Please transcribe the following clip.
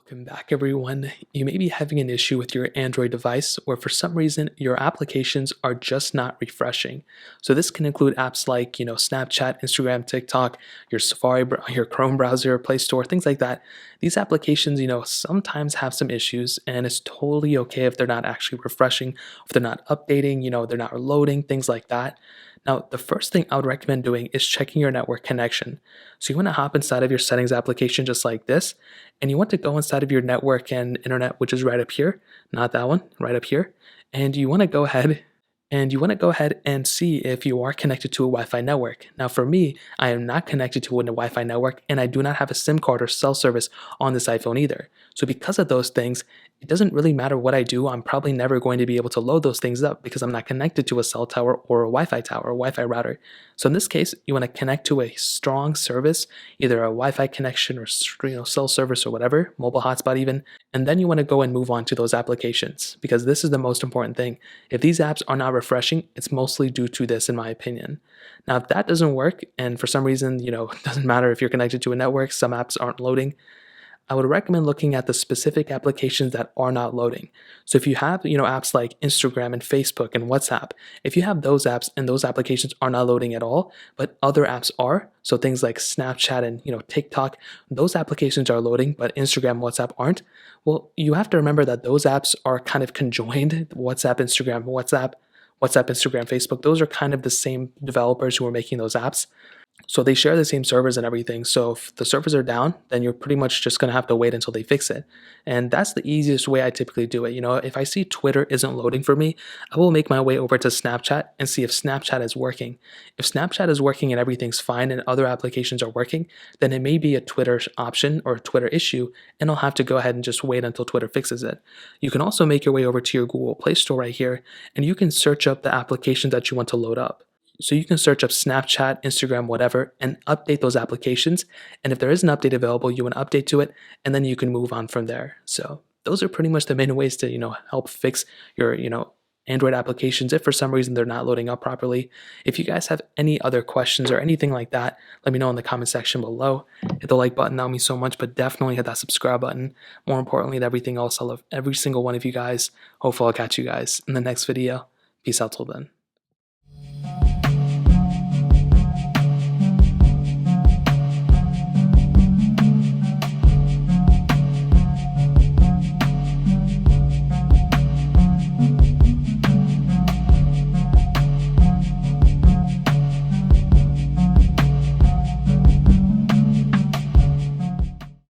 Welcome back, everyone. You may be having an issue with your Android device where for some reason your applications are just not refreshing. So this can include apps like, Snapchat, Instagram, TikTok, your your Chrome browser, Play Store, things like that. These applications, sometimes have some issues, and it's totally okay if they're not actually refreshing, if they're not updating, they're not loading, things like that. Now, the first thing I would recommend doing is checking your network connection. So you want to hop inside of your settings application just like this, and you want to go inside of your network and internet, which is right up here, not that one, right up here. And you want to go ahead and see if you are connected to a Wi-Fi network. Now for me, I am not connected to a Wi-Fi network, and I do not have a SIM card or cell service on this iPhone either. So because of those things, it doesn't really matter what I do. I'm probably never going to be able to load those things up because I'm not connected to a cell tower or a Wi-Fi tower or Wi-Fi router. So in this case, you want to connect to a strong service, either a Wi-Fi connection or cell service or whatever, mobile hotspot even, and then you want to go and move on to those applications because this is the most important thing. If these apps are not refreshing, it's mostly due to this, in my opinion. Now, if that doesn't work, and for some reason, it doesn't matter if you're connected to a network, some apps aren't loading, I would recommend looking at the specific applications that are not loading. So if you have, apps like Instagram and Facebook and WhatsApp, if you have those apps and those applications are not loading at all, but other apps are, so things like Snapchat and, TikTok, those applications are loading, but Instagram, WhatsApp aren't. Well, you have to remember that those apps are kind of conjoined. WhatsApp, Instagram, Facebook, those are kind of the same developers who are making those apps. So they share the same servers and everything. So if the servers are down, then you're pretty much just going to have to wait until they fix it. And that's the easiest way I typically do it. If I see Twitter isn't loading for me, I will make my way over to Snapchat and see if Snapchat is working. If Snapchat is working and everything's fine and other applications are working, then it may be a Twitter option or a Twitter issue, and I'll have to go ahead and just wait until Twitter fixes it. You can also make your way over to your Google Play Store right here, and you can search up the applications that you want to load up. So you can search up Snapchat, Instagram, whatever, and update those applications. And if there is an update available, you want to update to it, and then you can move on from there. So those are pretty much the main ways to, help fix your, Android applications if for some reason they're not loading up properly. If you guys have any other questions or anything like that, let me know in the comment section below. Hit the like button, that would mean so much, but definitely hit that subscribe button. More importantly than everything else, I love every single one of you guys. Hopefully I'll catch you guys in the next video. Peace out till then.